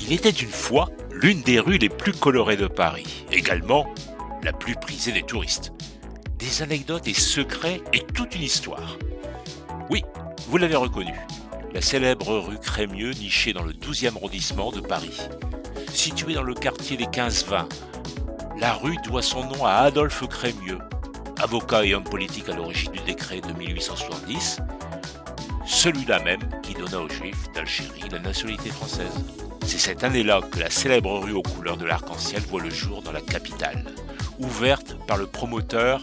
Il était une fois l'une des rues les plus colorées de Paris, également la plus prisée des touristes. Des anecdotes et secrets et toute une histoire. Oui, vous l'avez reconnu, la célèbre rue Crémieux nichée dans le 12e arrondissement de Paris. Située dans le quartier des 15-20, la rue doit son nom à Adolphe Crémieux, avocat et homme politique à l'origine du décret de 1870, celui-là même qui donna aux Juifs d'Algérie la nationalité française. C'est cette année-là que la célèbre rue aux couleurs de l'arc-en-ciel voit le jour dans la capitale, ouverte par le promoteur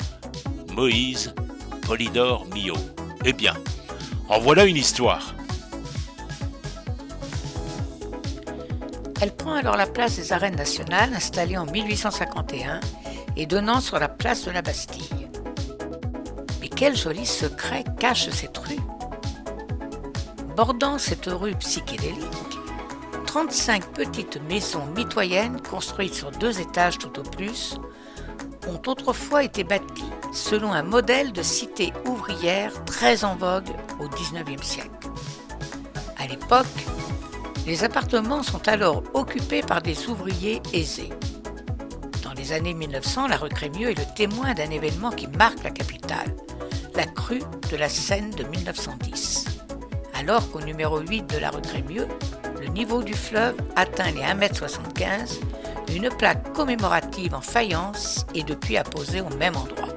Moïse Polydore Millot. Eh bien, en voilà une histoire. Elle prend alors la place des arènes nationales installées en 1851 et donnant sur la place de la Bastille. Mais quel joli secret cache cette rue! Bordant cette rue psychédélique, 35 petites maisons mitoyennes construites sur 2 étages tout au plus ont autrefois été bâties selon un modèle de cité ouvrière très en vogue au XIXe siècle. À l'époque, les appartements sont alors occupés par des ouvriers aisés. Dans les années 1900, la rue Crémieux est le témoin d'un événement qui marque la capitale, la crue de la Seine de 1910. Alors qu'au numéro 8 de la rue Crémieux, le niveau du fleuve atteint les 1,75 m, une plaque commémorative en faïence est depuis apposée au même endroit.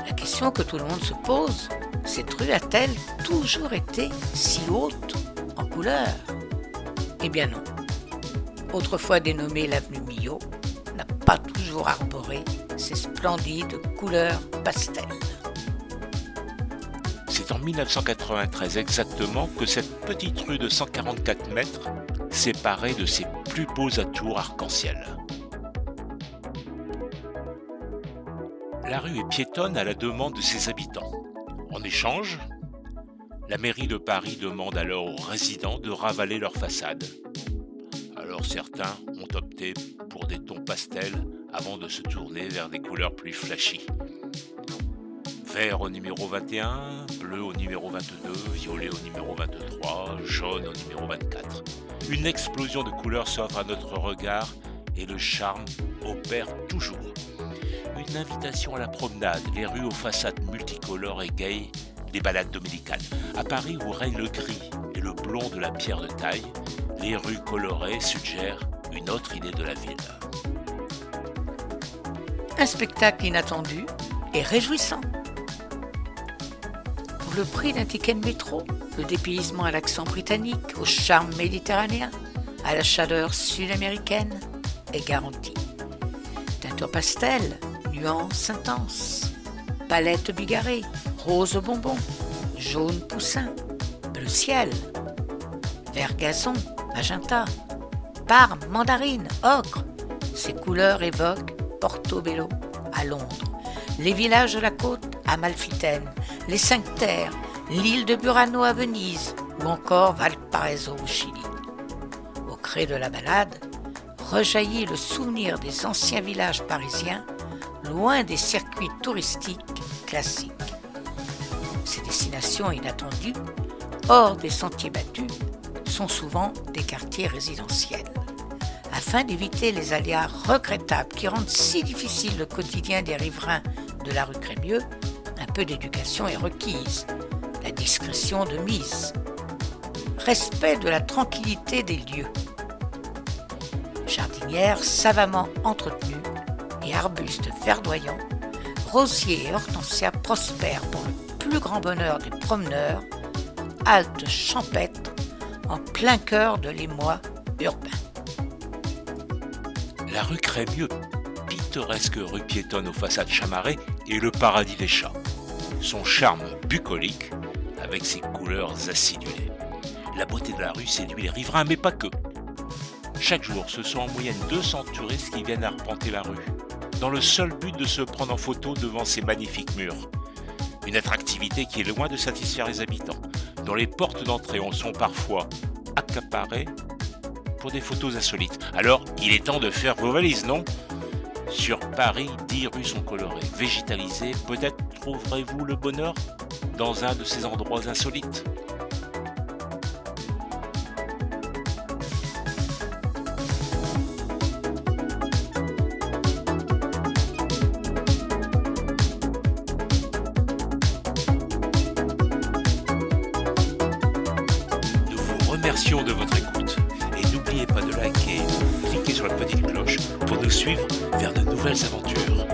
La question que tout le monde se pose, cette rue a-t-elle toujours été si haute en couleur? Eh bien non. Autrefois dénommée l'avenue Millot, n'a pas toujours arboré ces splendides couleurs pastel. C'est en 1993 exactement que cette petite rue de 144 mètres séparait de ses plus beaux atours arc-en-ciel. La rue est piétonne à la demande de ses habitants. En échange, la mairie de Paris demande alors aux résidents de ravaler leurs façades. Alors certains ont opté pour des tons pastels avant de se tourner vers des couleurs plus flashy. Vert au numéro 21, bleu au numéro 22, violet au numéro 23, jaune au numéro 24. Une explosion de couleurs s'offre à notre regard et le charme opère toujours. Une invitation à la promenade, les rues aux façades multicolores et gaies, des balades dominicales. À Paris où règne le gris et le blond de la pierre de taille, les rues colorées suggèrent une autre idée de la ville. Un spectacle inattendu et réjouissant. Pour le prix d'un ticket de métro, le dépaysement à l'accent britannique, au charme méditerranéen, à la chaleur sud-américaine est garanti. Teinture pastel, nuances intenses, palette bigarrée, rose bonbon, jaune poussin, bleu ciel, vert gazon, magenta, parme, mandarine, ocre. Ces couleurs évoquent Portobello à Londres, les villages de la côte Amalfitaine, les 5 Terres, l'île de Burano à Venise ou encore Valparaiso au Chili. Au creux de la balade, rejaillit le souvenir des anciens villages parisiens, loin des circuits touristiques classiques. Ces destinations inattendues, hors des sentiers battus, sont souvent des quartiers résidentiels. Afin d'éviter les aléas regrettables qui rendent si difficile le quotidien des riverains de la rue Crémieux, un peu d'éducation est requise, la discrétion de mise. Respect de la tranquillité des lieux. Jardinières savamment entretenues et arbustes verdoyants, rosiers et hortensias prospèrent pour le plus grand bonheur des promeneurs, halte champêtre en plein cœur de l'émoi urbain. La rue Crémieux, pittoresque rue piétonne aux façades chamarrées, est le paradis des chats. Son charme bucolique, avec ses couleurs acidulées. La beauté de la rue séduit les riverains, mais pas que. Chaque jour, ce sont en moyenne 200 touristes qui viennent arpenter la rue, dans le seul but de se prendre en photo devant ces magnifiques murs. Une attractivité qui est loin de satisfaire les habitants, dont les portes d'entrée en sont parfois accaparées pour des photos insolites. Alors, il est temps de faire vos valises, non ? Sur Paris, 10 rues sont colorées, végétalisées. Peut-être trouverez-vous le bonheur dans un de ces endroits insolites. remercions de votre écoute. Et n'oubliez pas de liker, cliquer sur la petite cloche pour nous suivre vers de nouvelles aventures.